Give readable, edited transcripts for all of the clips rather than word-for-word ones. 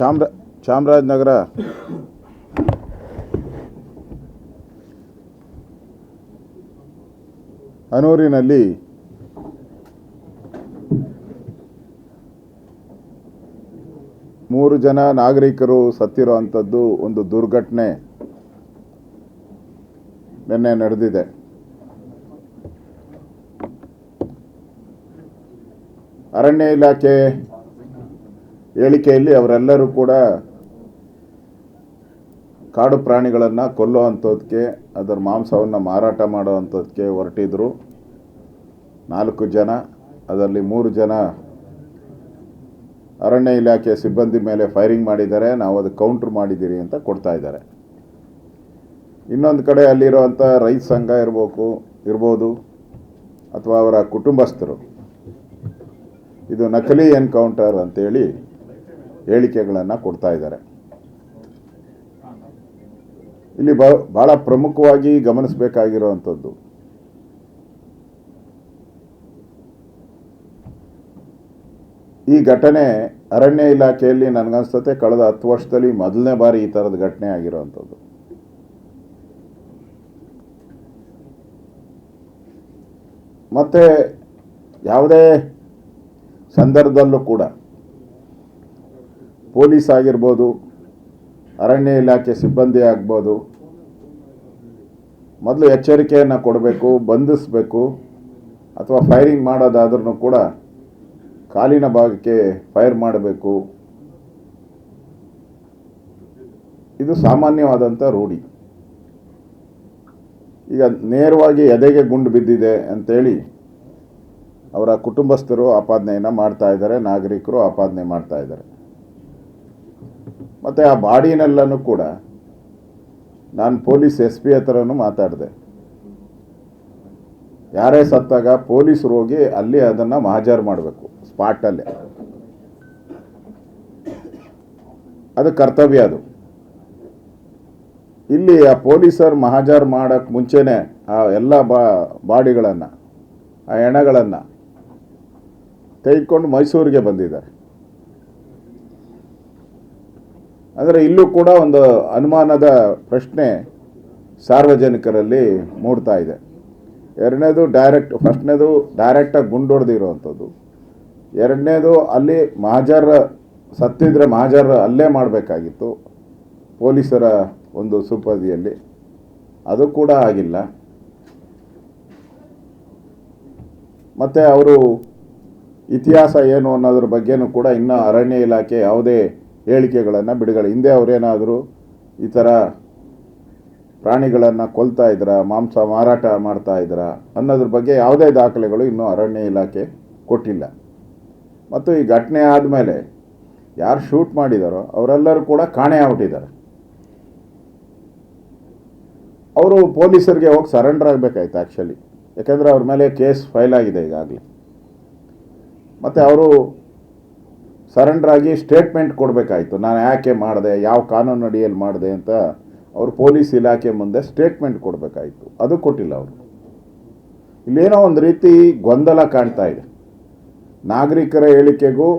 ಚಾಮರಾಜನಗರ ಹನೂರಿನಲ್ಲಿ ಮೂರು ಜನ ನಾಗರಿಕರು ಸತ್ತಿರುವಂಥದ್ದು ಒಂದು ದುರ್ಘಟನೆ ನಿನ್ನೆ ನಡೆದಿದೆ. ಅರಣ್ಯ ಇಲಾಖೆ ಹೇಳಿಕೆಯಲ್ಲಿ ಅವರೆಲ್ಲರೂ ಕೂಡ ಕಾಡು ಪ್ರಾಣಿಗಳನ್ನು ಕೊಲ್ಲುವಂಥದ್ದಕ್ಕೆ ಅದರ ಮಾಂಸವನ್ನು ಮಾರಾಟ ಮಾಡುವಂಥದ್ದಕ್ಕೆ ಹೊರಟಿದ್ರು. 4 ಜನ, ಅದರಲ್ಲಿ 3 ಜನ ಅರಣ್ಯ ಇಲಾಖೆ ಸಿಬ್ಬಂದಿ ಮೇಲೆ ಫೈರಿಂಗ್ ಮಾಡಿದ್ದಾರೆ, ನಾವು ಅದು ಕೌಂಟ್ರ್ ಮಾಡಿದ್ದೀರಿ ಅಂತ ಕೊಡ್ತಾ ಇದ್ದಾರೆ. ಇನ್ನೊಂದು ಕಡೆ ಅಲ್ಲಿರುವಂಥ ರೈತ ಸಂಘ ಇರ್ಬೋದು ಅಥವಾ ಅವರ ಕುಟುಂಬಸ್ಥರು ಇದು ನಕಲಿ ಎನ್ಕೌಂಟರ್ ಅಂತೇಳಿ ಹೇಳಿಕೆಗಳನ್ನು ಕೊಡ್ತಾ ಇದ್ದಾರೆ. ಇಲ್ಲಿ ಭಾಳ ಪ್ರಮುಖವಾಗಿ ಗಮನಿಸಬೇಕಾಗಿರುವಂಥದ್ದು, ಈ ಘಟನೆ ಅರಣ್ಯ ಇಲಾಖೆಯಲ್ಲಿ ನನಗನ್ಸುತ್ತೆ ಕಳೆದ 10 ವರ್ಷದಲ್ಲಿ ಮೊದಲನೇ ಬಾರಿ ಈ ಥರದ ಘಟನೆ ಆಗಿರುವಂಥದ್ದು. ಮತ್ತು ಯಾವುದೇ ಸಂದರ್ಭದಲ್ಲೂ ಕೂಡ ಪೊಲೀಸ್ ಆಗಿರ್ಬೋದು, ಅರಣ್ಯ ಇಲಾಖೆ ಸಿಬ್ಬಂದಿ ಆಗ್ಬೋದು, ಮೊದಲು ಎಚ್ಚರಿಕೆಯನ್ನು ಕೊಡಬೇಕು, ಬಂಧಿಸಬೇಕು. ಅಥವಾ ಫೈರಿಂಗ್ ಮಾಡೋದಾದ್ರೂ ಕೂಡ ಕಾಲಿನ ಭಾಗಕ್ಕೆ ಫೈರ್ ಮಾಡಬೇಕು. ಇದು ಸಾಮಾನ್ಯವಾದಂಥ ರೂಢಿ. ಈಗ ನೇರವಾಗಿ ಎದೆಗೆ ಗುಂಡು ಬಿದ್ದಿದೆ ಅಂತೇಳಿ ಅವರ ಕುಟುಂಬಸ್ಥರು ಆಪಾದನೆಯನ್ನು ಮಾಡ್ತಾ ಇದ್ದಾರೆ, ನಾಗರಿಕರು ಆಪಾದನೆ ಮಾಡ್ತಾ ಇದ್ದಾರೆ. ಮತ್ತು ಆ ಬಾಡಿನೆಲ್ಲನೂ ಕೂಡ ನಾನು ಪೊಲೀಸ್ SP ಹತ್ರನೂ ಮಾತಾಡಿದೆ. ಯಾರೇ ಸತ್ತಾಗ ಪೊಲೀಸರು ಹೋಗಿ ಅಲ್ಲಿ ಅದನ್ನು ಮಹಾಜರು ಮಾಡಬೇಕು, ಸ್ಪಾಟಲ್ಲೇ. ಅದು ಕರ್ತವ್ಯ. ಅದು ಇಲ್ಲಿ ಆ ಪೊಲೀಸರು ಮಹಾಜರು ಮಾಡೋಕ್ಕೆ ಮುಂಚೆನೇ ಆ ಎಲ್ಲ ಬಾಡಿಗಳನ್ನು, ಆ ಹೆಣಗಳನ್ನು ತೆಗೆದುಕೊಂಡು ಮೈಸೂರಿಗೆ ಬಂದಿದ್ದಾರೆ. ಅಂದರೆ ಇಲ್ಲೂ ಕೂಡ ಒಂದು ಅನುಮಾನದ ಪ್ರಶ್ನೆ ಸಾರ್ವಜನಿಕರಲ್ಲಿ ಮೂಡ್ತಾ ಇದೆ. ಫಸ್ಟ್ನೇದು ಡೈರೆಕ್ಟಾಗಿ ಗುಂಡು ಹೊಡೆದಿರುವಂಥದ್ದು. ಎರಡನೇದು ಅಲ್ಲಿ ಸತ್ತಿದ್ರೆ ಮಹಾಜರ್ ಅಲ್ಲೇ ಮಾಡಬೇಕಾಗಿತ್ತು, ಪೊಲೀಸರ ಒಂದು ಸುಪರ್ದಿಯಲ್ಲಿ. ಅದು ಕೂಡ ಆಗಿಲ್ಲ. ಮತ್ತು ಅವರು ಇತಿಹಾಸ ಏನು ಅನ್ನೋದ್ರ ಬಗ್ಗೆನೂ ಕೂಡ ಇನ್ನೂ ಅರಣ್ಯ ಇಲಾಖೆ ಯಾವುದೇ ಹೇಳಿಕೆಗಳನ್ನು ಬಿಡುಗಡೆ. ಹಿಂದೆ ಅವರೇನಾದರೂ ಈ ಥರ ಪ್ರಾಣಿಗಳನ್ನು ಕೊಲ್ತಾ ಇದ್ರಾ, ಮಾಂಸ ಮಾರಾಟ ಮಾಡ್ತಾ ಇದ್ರಾ ಅನ್ನೋದ್ರ ಬಗ್ಗೆ ಯಾವುದೇ ದಾಖಲೆಗಳು ಇನ್ನೂ ಅರಣ್ಯ ಇಲಾಖೆ ಕೊಟ್ಟಿಲ್ಲ. ಮತ್ತು ಈ ಘಟನೆ ಆದಮೇಲೆ ಯಾರು ಶೂಟ್ ಮಾಡಿದಾರೋ ಅವರೆಲ್ಲರೂ ಕೂಡ ಕಾಣೆ ಆಗ್ಬಿಟ್ಟಿದ್ದಾರೆ. ಅವರು ಪೊಲೀಸರಿಗೆ ಹೋಗಿ ಸರೆಂಡರ್ ಆಗಬೇಕಾಯ್ತು ಆ್ಯಕ್ಚುಲಿ, ಯಾಕೆಂದರೆ ಅವ್ರ ಮೇಲೆ ಕೇಸ್ ಫೈಲ್ ಆಗಿದೆ ಈಗಾಗಲೇ. ಮತ್ತು ಅವರು ಸರೆಂಡರ್ ಆಗಿ ಸ್ಟೇಟ್ಮೆಂಟ್ ಕೊಡಬೇಕಾಯ್ತು, ನಾನು ಯಾಕೆ ಮಾಡಿದೆ, ಯಾವ ಕಾನೂನು ಅಡಿಯಲ್ಲಿ ಮಾಡಿದೆ ಅಂತ ಅವರು ಪೊಲೀಸ್ ಇಲಾಖೆ ಮುಂದೆ ಸ್ಟೇಟ್ಮೆಂಟ್ ಕೊಡಬೇಕಾಯ್ತು. ಅದು ಕೊಟ್ಟಿಲ್ಲ ಅವರು. ಇಲ್ಲೇನೋ ಒಂದು ರೀತಿ ಗೊಂದಲ ಕಾಣ್ತಾ ಇದೆ. ನಾಗರಿಕರ ಹೇಳಿಕೆಗೂ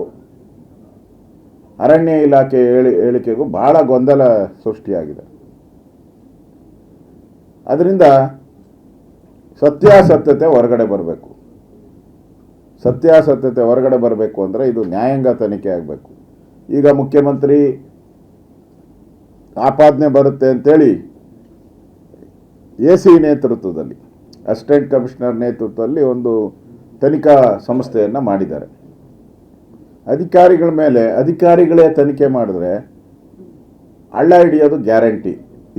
ಅರಣ್ಯ ಇಲಾಖೆ ಹೇಳಿಕೆಗೂ ಭಾಳ ಗೊಂದಲ ಸೃಷ್ಟಿಯಾಗಿದೆ. ಅದರಿಂದ ಸತ್ಯಾಸತ್ಯತೆ ಹೊರಗಡೆ ಬರಬೇಕು. ಸತ್ಯಾಸತ್ಯತೆ ಹೊರಗಡೆ ಬರಬೇಕು ಅಂದರೆ ಇದು ನ್ಯಾಯಾಂಗ ತನಿಖೆ ಆಗಬೇಕು. ಈಗ ಮುಖ್ಯಮಂತ್ರಿ ಆಪಾದನೆ ಬರುತ್ತೆ ಅಂತೇಳಿ AC ನೇತೃತ್ವದಲ್ಲಿ, ಅಸಿಸ್ಟೆಂಟ್ ಕಮಿಷನರ್ ನೇತೃತ್ವದಲ್ಲಿ ಒಂದು ತನಿಖಾ ಸಂಸ್ಥೆಯನ್ನು ಮಾಡಿದ್ದಾರೆ. ಅಧಿಕಾರಿಗಳ ಮೇಲೆ ಅಧಿಕಾರಿಗಳೇ ತನಿಖೆ ಮಾಡಿದ್ರೆ ಹಳ್ಳ ಹಿಡಿಯೋದು ಗ್ಯಾರಂಟಿ.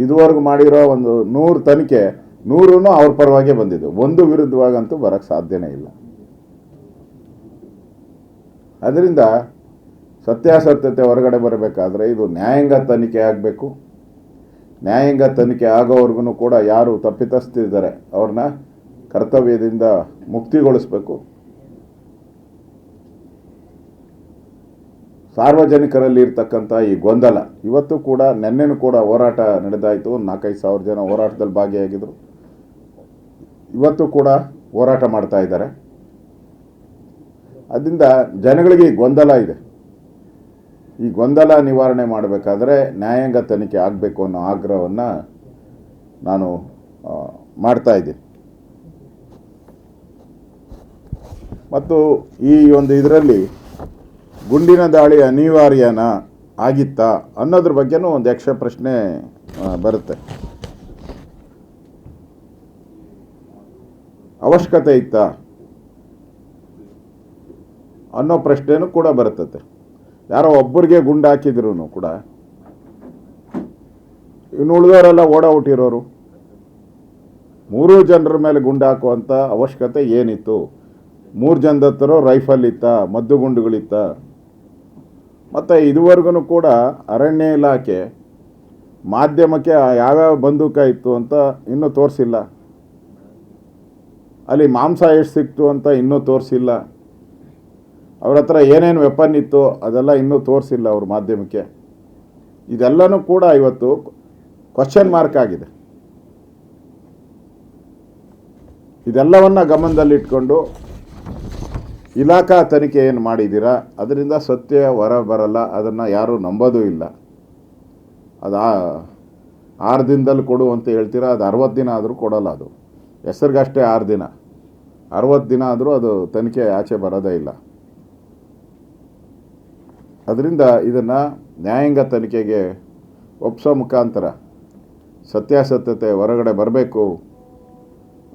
ಇದುವರೆಗೂ ಮಾಡಿರೋ ಒಂದು 100 ತನಿಖೆ 100 ಅವ್ರ ಪರವಾಗೇ ಬಂದಿದ್ದು, ಒಂದು ವಿರುದ್ಧವಾಗಂತೂ ಬರೋಕ್ಕೆ ಸಾಧ್ಯನೇ ಇಲ್ಲ. ಅದರಿಂದ ಸತ್ಯಾಸತ್ಯತೆ ಹೊರಗಡೆ ಬರಬೇಕಾದ್ರೆ ಇದು ನ್ಯಾಯಾಂಗ ತನಿಖೆ ಆಗಬೇಕು. ನ್ಯಾಯಾಂಗ ತನಿಖೆ ಆಗೋವರೆಗೂ ಕೂಡ ಯಾರು ತಪ್ಪಿತಸ್ಥರಿದ್ದಾರೆ ಅವ್ರನ್ನ ಕರ್ತವ್ಯದಿಂದ ಮುಕ್ತಿಗೊಳಿಸಬೇಕು. ಸಾರ್ವಜನಿಕರಲ್ಲಿ ಇರ್ತಕ್ಕಂಥ ಈ ಗೊಂದಲ ಇವತ್ತು ಕೂಡ, ನೆನ್ನೆನೂ ಕೂಡ ಹೋರಾಟ ನಡೆದಾಯಿತು. 4-5 ಸಾವಿರ ಜನ ಹೋರಾಟದಲ್ಲಿ ಭಾಗಿಯಾಗಿದ್ದರು. ಇವತ್ತು ಕೂಡ ಹೋರಾಟ ಮಾಡ್ತಾ ಇದ್ದಾರೆ. ಅದರಿಂದ ಜನಗಳಿಗೆ ಗೊಂದಲ ಇದೆ. ಈ ಗೊಂದಲ ನಿವಾರಣೆ ಮಾಡಬೇಕಾದ್ರೆ ನ್ಯಾಯಾಂಗ ತನಿಖೆ ಆಗಬೇಕು ಅನ್ನೋ ಆಗ್ರಹವನ್ನು ನಾನು ಮಾಡ್ತಾ ಇದ್ದೀನಿ. ಮತ್ತು ಈ ಒಂದು ಇದರಲ್ಲಿ ಗುಂಡಿನ ದಾಳಿ ಅನಿವಾರ್ಯನಾ ಆಗಿತ್ತಾ ಅನ್ನೋದ್ರ ಬಗ್ಗೆನೂ ಒಂದು ಯಕ್ಷ ಪ್ರಶ್ನೆ ಬರುತ್ತೆ. ಅವಶ್ಯಕತೆ ಇತ್ತಾ ಅನ್ನೋ ಪ್ರಶ್ನೆನೂ ಕೂಡ ಬರ್ತದೆ. ಯಾರೋ ಒಬ್ಬರಿಗೆ ಗುಂಡು ಹಾಕಿದ್ರು ಕೂಡ ಇನ್ನು ಉಳಿದವರೆಲ್ಲ ಓಡಾಟಿರೋರು 3 ಜನರ ಮೇಲೆ ಗುಂಡು ಹಾಕುವಂಥ ಅವಶ್ಯಕತೆ ಏನಿತ್ತು? 3 ಜನದ ಹತ್ರ ರೈಫಲ್ ಇತ್ತ, ಮದ್ದುಗುಂಡುಗಳಿತ್ತ? ಮತ್ತು ಇದುವರೆಗೂ ಕೂಡ ಅರಣ್ಯ ಇಲಾಖೆ ಮಾಧ್ಯಮಕ್ಕೆ ಯಾವ್ಯಾವ ಬಂದೂಕ ಇತ್ತು ಅಂತ ಇನ್ನೂ ತೋರಿಸಿಲ್ಲ. ಅಲ್ಲಿ ಮಾಂಸ ಎಷ್ಟು ಸಿಕ್ತು ಅಂತ ಇನ್ನೂ ತೋರಿಸಿಲ್ಲ. ಅವ್ರ ಹತ್ರ ಏನೇನು ವೆಪನ್ ಇತ್ತು ಅದೆಲ್ಲ ಇನ್ನೂ ತೋರಿಸಿಲ್ಲ ಅವ್ರ ಮಾಧ್ಯಮಕ್ಕೆ. ಇದೆಲ್ಲನೂ ಕೂಡ ಇವತ್ತು ಕ್ವಶನ್ ಮಾರ್ಕ್ ಆಗಿದೆ. ಇದೆಲ್ಲವನ್ನು ಗಮನದಲ್ಲಿಟ್ಕೊಂಡು ಇಲಾಖಾ ತನಿಖೆ ಏನು ಮಾಡಿದ್ದೀರಾ ಅದರಿಂದ ಸತ್ಯ ಹೊರ ಬರಲ್ಲ, ಅದನ್ನು ಯಾರೂ ನಂಬೋದೂ ಇಲ್ಲ. ಅದು 6 ದಿನದಲ್ಲಿ ಕೊಡು ಅಂತ ಹೇಳ್ತೀರಾ, ಅದು 60 ದಿನ ಆದರೂ ಕೊಡೋಲ್ಲ. ಅದು ಹೆಸರಿಗಷ್ಟೇ 6 ದಿನ, 60 ದಿನ ಆದರೂ ಅದು ತನಿಖೆ ಆಚೆ ಬರೋದೇ ಇಲ್ಲ. ಅದರಿಂದ ಇದನ್ನು ನ್ಯಾಯಾಂಗ ತನಿಖೆಗೆ ಒಪ್ಪಿಸೋ ಮುಖಾಂತರ ಸತ್ಯಾಸತ್ಯತೆ ಹೊರಗಡೆ ಬರಬೇಕು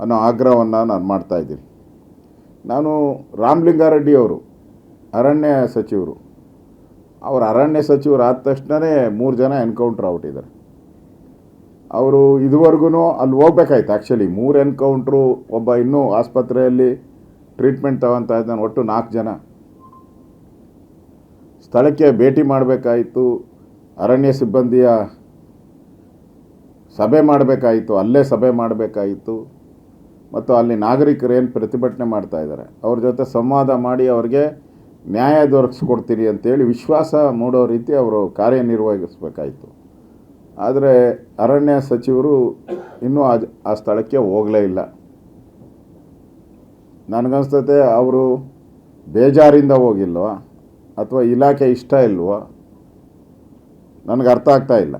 ಅನ್ನೋ ಆಗ್ರಹವನ್ನು ನಾನು ಮಾಡ್ತಾಯಿದ್ದೀನಿ. ನಾನು ರಾಮಲಿಂಗಾರೆಡ್ಡಿ ಅವರು ಅರಣ್ಯ ಸಚಿವರು, ಅವರು ಅರಣ್ಯ ಸಚಿವರು ಆದ ತಕ್ಷಣವೇ 3 ಜನ ಎನ್ಕೌಂಟ್ರ್ ಔಟಿದ್ದಾರೆ. ಅವರು ಇದುವರೆಗೂ ಅಲ್ಲಿ ಹೋಗ್ಬೇಕಾಯ್ತು. ಆ್ಯಕ್ಚುಲಿ 3 ಎನ್ಕೌಂಟ್ರು, ಒಬ್ಬ ಇನ್ನೂ ಆಸ್ಪತ್ರೆಯಲ್ಲಿ ಟ್ರೀಟ್ಮೆಂಟ್ ತಗೊತಾ ಇದ್ದಾನೆ. ಒಟ್ಟು 4 ಜನ. ಸ್ಥಳಕ್ಕೆ ಭೇಟಿ ಮಾಡಬೇಕಾಯಿತು, ಅರಣ್ಯ ಸಿಬ್ಬಂದಿಯ ಸಭೆ ಮಾಡಬೇಕಾಯಿತು, ಅಲ್ಲೇ ಸಭೆ ಮಾಡಬೇಕಾಯಿತು. ಮತ್ತು ಅಲ್ಲಿ ನಾಗರಿಕರು ಏನು ಪ್ರತಿಭಟನೆ ಮಾಡ್ತಾ ಇದ್ದಾರೆ ಅವ್ರ ಜೊತೆ ಸಂವಾದ ಮಾಡಿ ಅವ್ರಿಗೆ ನ್ಯಾಯ ದೊರಕಿಸ್ಕೊಡ್ತೀರಿ ಅಂತೇಳಿ ವಿಶ್ವಾಸ ಮೂಡೋ ರೀತಿ ಅವರು ಕಾರ್ಯನಿರ್ವಹಿಸಬೇಕಾಯಿತು. ಆದರೆ ಅರಣ್ಯ ಸಚಿವರು ಇನ್ನೂ ಆ ಸ್ಥಳಕ್ಕೆ ಹೋಗಲೇ ಇಲ್ಲ. ನನಗನ್ಸ್ತತೆ ಅವರು ಬೇಜಾರಿಂದ ಹೋಗಿಲ್ವ ಅಥವಾ ಇಲಾಖೆ ಇಷ್ಟ ಇಲ್ವೋ ನನಗೆ ಅರ್ಥ ಆಗ್ತಾ ಇಲ್ಲ.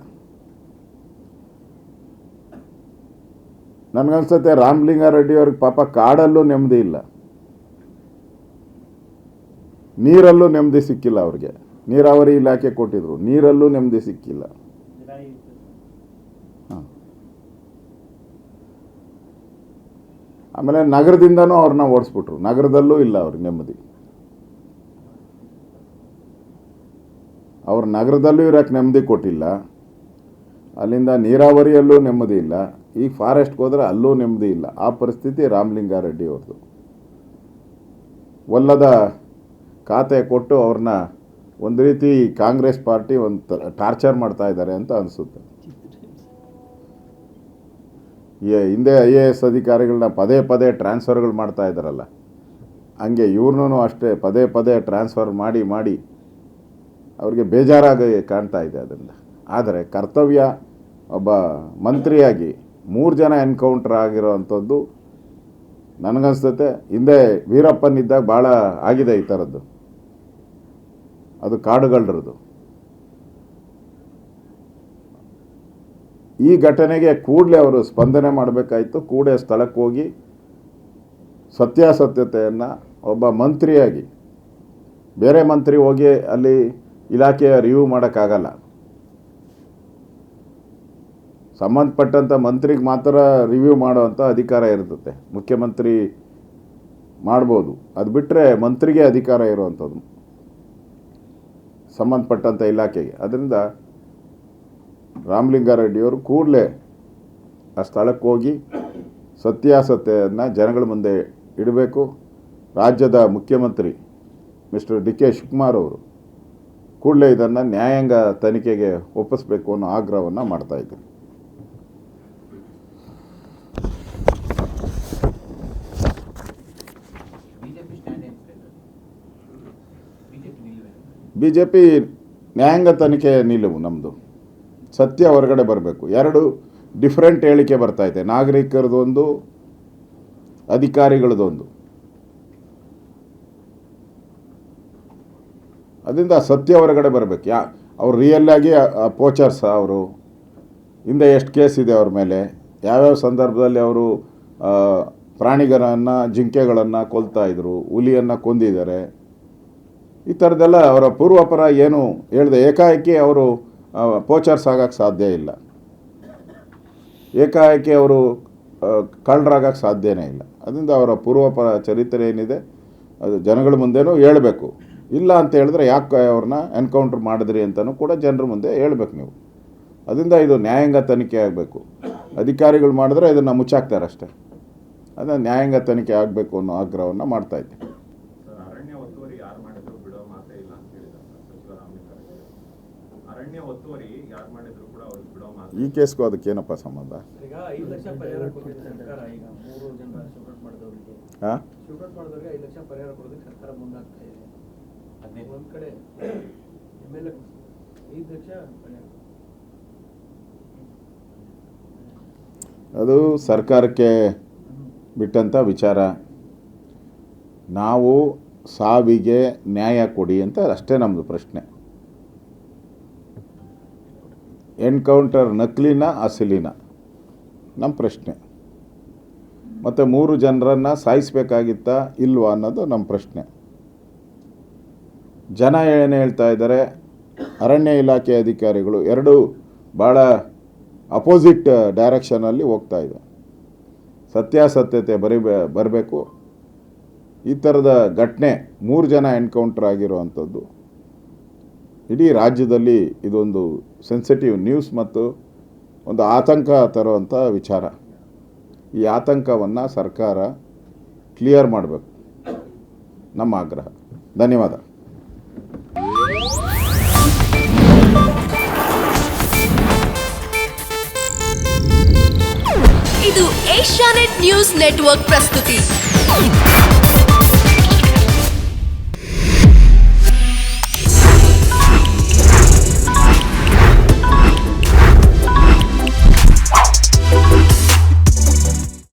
ನನಗನ್ಸುತ್ತೆ ರಾಮಲಿಂಗಾರೆಡ್ಡಿ ಅವ್ರಿಗೆ ಪಾಪ ಕಾಡಲ್ಲೂ ನೆಮ್ಮದಿ ಇಲ್ಲ, ನೀರಲ್ಲೂ ನೆಮ್ಮದಿ ಸಿಕ್ಕಿಲ್ಲ. ಅವ್ರಿಗೆ ನೀರಾವರಿ ಇಲಾಖೆ ಕೊಟ್ಟಿದ್ರು, ನೀರಲ್ಲೂ ನೆಮ್ಮದಿ ಸಿಕ್ಕಿಲ್ಲ. ಆಮೇಲೆ ನಗರದಿಂದನೂ ಅವ್ರನ್ನ ಓಡಿಸ್ಬಿಟ್ರು, ನಗರದಲ್ಲೂ ಇಲ್ಲ ಅವ್ರಿಗೆ ನೆಮ್ಮದಿ. ಅವ್ರ ನಗರದಲ್ಲೂ ಇರೋಕ್ಕೆ ನೆಮ್ಮದಿ ಕೊಟ್ಟಿಲ್ಲ, ಅಲ್ಲಿಂದ ನೀರಾವರಿಯಲ್ಲೂ ನೆಮ್ಮದಿ ಇಲ್ಲ, ಈಗ ಫಾರೆಸ್ಟ್ಗೆ ಹೋದರೆ ಅಲ್ಲೂ ನೆಮ್ಮದಿ ಇಲ್ಲ. ಆ ಪರಿಸ್ಥಿತಿ ರಾಮಲಿಂಗಾರೆಡ್ಡಿ ಅವ್ರದ್ದು. ಒಲ್ಲದ ಖಾತೆ ಕೊಟ್ಟು ಅವ್ರನ್ನ ಒಂದು ರೀತಿ ಕಾಂಗ್ರೆಸ್ ಪಾರ್ಟಿ ಒಂದು ಟಾರ್ಚರ್ ಮಾಡ್ತಾ ಇದ್ದಾರೆ ಅಂತ ಅನಿಸುತ್ತೆ. ಹಿಂದೆ IAS ಅಧಿಕಾರಿಗಳನ್ನ ಪದೇ ಪದೇ ಟ್ರಾನ್ಸ್ಫರ್ಗಳು ಮಾಡ್ತಾ ಇದ್ದಾರಲ್ಲ, ಹಂಗೆ ಇವ್ರನ್ನೂ ಅಷ್ಟೇ ಪದೇ ಪದೇ ಟ್ರಾನ್ಸ್ಫರ್ ಮಾಡಿ ಮಾಡಿ ಅವ್ರಿಗೆ ಬೇಜಾರಾಗಿ ಕಾಣ್ತಾ ಇದೆ ಅದರಿಂದ. ಆದರೆ ಕರ್ತವ್ಯ ಒಬ್ಬ ಮಂತ್ರಿಯಾಗಿ 3 ಜನ ಎನ್ಕೌಂಟ್ರ್ ಆಗಿರೋ ಅಂಥದ್ದು ನನಗನ್ಸ್ತತೆ ಹಿಂದೆ ವೀರಪ್ಪನಿದ್ದಾಗ ಭಾಳ ಆಗಿದೆ ಈ ಥರದ್ದು. ಅದು ಕಾಡುಗಳರದು. ಈ ಘಟನೆಗೆ ಕೂಡಲೇ ಅವರು ಸ್ಪಂದನೆ ಮಾಡಬೇಕಾಯಿತು. ಕೂಡಲೇ ಸ್ಥಳಕ್ಕೆ ಹೋಗಿ ಸತ್ಯಾಸತ್ಯತೆಯನ್ನು ಒಬ್ಬ ಮಂತ್ರಿಯಾಗಿ, ಬೇರೆ ಮಂತ್ರಿ ಹೋಗಿ ಅಲ್ಲಿ ಇಲಾಖೆಯ ರಿವ್ಯೂ ಮಾಡೋಕ್ಕಾಗಲ್ಲ. ಸಂಬಂಧಪಟ್ಟಂಥ ಮಂತ್ರಿಗೆ ಮಾತ್ರ ರಿವ್ಯೂ ಮಾಡೋವಂಥ ಅಧಿಕಾರ ಇರ್ತದೆ. ಮುಖ್ಯಮಂತ್ರಿ ಮಾಡ್ಬೋದು, ಅದು ಬಿಟ್ಟರೆ ಮಂತ್ರಿಗೆ ಅಧಿಕಾರ ಇರುವಂಥದ್ದು ಸಂಬಂಧಪಟ್ಟಂಥ ಇಲಾಖೆಗೆ. ಅದರಿಂದ ರಾಮಲಿಂಗಾರೆಡ್ಡಿಯವರು ಕೂಡಲೇ ಆ ಸ್ಥಳಕ್ಕೆ ಹೋಗಿ ಸತ್ಯಾಸತ್ಯತೆಯನ್ನು ಜನಗಳ ಮುಂದೆ ಇಡಬೇಕು. ರಾಜ್ಯದ ಮುಖ್ಯಮಂತ್ರಿ ಮಿಸ್ಟರ್ DK ಶಿವಕುಮಾರ್ ಅವರು ಕೂಡಲೇ ಇದನ್ನು ನ್ಯಾಯಾಂಗ ತನಿಖೆಗೆ ಒಪ್ಪಿಸಬೇಕು ಅನ್ನೋ ಆಗ್ರಹವನ್ನು ಮಾಡ್ತಾಯಿದ್ದೀನಿ. BJP ನ್ಯಾಯಾಂಗ ತನಿಖೆ ನಿಲುವು ನಮ್ಮದು. ಸತ್ಯ ಹೊರಗಡೆ ಬರಬೇಕು. 2 ಡಿಫ್ರೆಂಟ್ ಹೇಳಿಕೆ ಬರ್ತಾಯಿದೆ, ನಾಗರಿಕರದೊಂದು, ಅಧಿಕಾರಿಗಳದೊಂದು. ಅದರಿಂದ ಸತ್ಯ ಹೊರಗಡೆ ಬರಬೇಕು. ಅವ್ರು ರಿಯಲ್ಲಾಗಿ ಪೋಚರ್ಸ ಅವರು, ಹಿಂದೆ ಎಷ್ಟು ಕೇಸ್ ಇದೆ ಅವ್ರ ಮೇಲೆ, ಯಾವ್ಯಾವ ಸಂದರ್ಭದಲ್ಲಿ ಅವರು ಪ್ರಾಣಿಗಳನ್ನು ಜಿಂಕೆಗಳನ್ನು ಕೊಲ್ತಾಯಿದ್ರು, ಹುಲಿಯನ್ನು ಕೊಂದಿದ್ದಾರೆ, ಈ ಥರದ್ದೆಲ್ಲ ಅವರ ಪೂರ್ವಾಪರ ಏನು ಹೇಳಿದೆ. ಏಕಾಏಕಿ ಅವರು ಪೋಚರ್ಸ್ ಆಗೋಕ್ಕೆ ಸಾಧ್ಯ ಇಲ್ಲ, ಏಕಾಏಕಿ ಅವರು ಕಳ್ಳರಾಗಕ್ಕೆ ಸಾಧ್ಯನೇ ಇಲ್ಲ. ಅದರಿಂದ ಅವರ ಪೂರ್ವಾಪರ ಚರಿತ್ರೆ ಏನಿದೆ ಅದು ಜನಗಳ ಮುಂದೆನೂ ಹೇಳಬೇಕು. ಇಲ್ಲ ಅಂತ ಹೇಳಿದ್ರೆ ಯಾಕೆ ಅವ್ರನ್ನ ಎನ್ಕೌಂಟ್ರ್ ಮಾಡಿದ್ರಿ ಅಂತಲೂ ಕೂಡ ಜನರ ಮುಂದೆ ಹೇಳ್ಬೇಕು ನೀವು. ಅದರಿಂದ ಇದು ನ್ಯಾಯಾಂಗ ತನಿಖೆ ಆಗಬೇಕು. ಅಧಿಕಾರಿಗಳು ಮಾಡಿದ್ರೆ ಇದನ್ನು ಮುಚ್ಚಾಕ್ತಾರೆ ಅಷ್ಟೇ. ಅದನ್ನು ನ್ಯಾಯಾಂಗ ತನಿಖೆ ಆಗಬೇಕು ಅನ್ನೋ ಆಗ್ರಹವನ್ನು ಮಾಡ್ತಾಯಿದ್ದೆ. ಅರಣ್ಯ ಒತ್ತುವರಿ ಯಾರು ಮಾಡಿದ್ರು ಬಿಡೋ ಮಾತೇ ಇಲ್ಲ ಅಂತ ಹೇಳಿದ್ದಾರೆ ಸಚಿವ ರಾಮಲಿಂಗಾರೆಡ್ಡಿ. ಅರಣ್ಯ ಒತ್ತುವರಿ ಯಾರು ಮಾಡಿದ್ರು ಕೂಡ ಅವ್ರಿಗೆ ಬಿಡೋ ಮಾತು. ಈ ಕೇಸ್ಗೂ ಅದಕ್ಕೇನಪ್ಪ ಸಂಬಂಧ? ಈಗ 5 ಲಕ್ಷ ಪರಿಹಾರ ಕೊಟ್ಟಿದೆ ಸರ್ಕಾರ. ಈಗ 3 ಜನ ಶೂಟ್ ಮಾಡಿದವರಿಗೆ 5 ಲಕ್ಷ ಪರಿಹಾರ ಕೊಡೋದಕ್ಕೆ ಸರ್ಕಾರ ಮುಂದಾಗ್ತಾ ಇದೆ. ಒಂದ್ ಕಡೆ MLA 5 ಲಕ್ಷ ಪರಿಹಾರ, ಅದು ಸರ್ಕಾರಕ್ಕೆ ಬಿಟ್ಟಂಥ ವಿಚಾರ. ನಾವು ಸಾವಿಗೆ ನ್ಯಾಯ ಕೊಡಿ ಅಂತ ಅಷ್ಟೇ ನಮ್ಮದು ಪ್ರಶ್ನೆ. ಎನ್ಕೌಂಟರ್ ನಕಲಿನ ಅಸಲಿನ ನಮ್ಮ ಪ್ರಶ್ನೆ. ಮತ್ತು 3 ಜನರನ್ನು ಸಾಯಿಸಬೇಕಾಗಿತ್ತಾ ಇಲ್ವಾ ಅನ್ನೋದು ನಮ್ಮ ಪ್ರಶ್ನೆ. ಜನ ಏನು ಹೇಳ್ತಾ ಇದ್ದಾರೆ, ಅರಣ್ಯ ಇಲಾಖೆ ಅಧಿಕಾರಿಗಳು ಎರಡೂ ಭಾಳ ಅಪೋಸಿಟ್ ಡೈರೆಕ್ಷನಲ್ಲಿ ಹೋಗ್ತಾ ಇದೆ. ಸತ್ಯಾಸತ್ಯತೆ ಬರಬೇಕು. ಈ ಥರದ ಘಟನೆ 3 ಜನ ಎನ್ಕೌಂಟರ್ ಆಗಿರುವಂಥದ್ದು ಇಡೀ ರಾಜ್ಯದಲ್ಲಿ ಇದೊಂದು ಸೆನ್ಸಿಟಿವ್ ನ್ಯೂಸ್ ಮತ್ತು ಒಂದು ಆತಂಕ ತರುವಂಥ ವಿಚಾರ. ಈ ಆತಂಕವನ್ನು ಸರ್ಕಾರ ಕ್ಲಿಯರ್ ಮಾಡಬೇಕು, ನಮ್ಮ ಆಗ್ರಹ. ಧನ್ಯವಾದ. ಇದು ಏಷ್ಯಾನೆಟ್ ನ್ಯೂಸ್ ನೆಟ್ವರ್ಕ್ ಪ್ರಸ್ತುತಿ.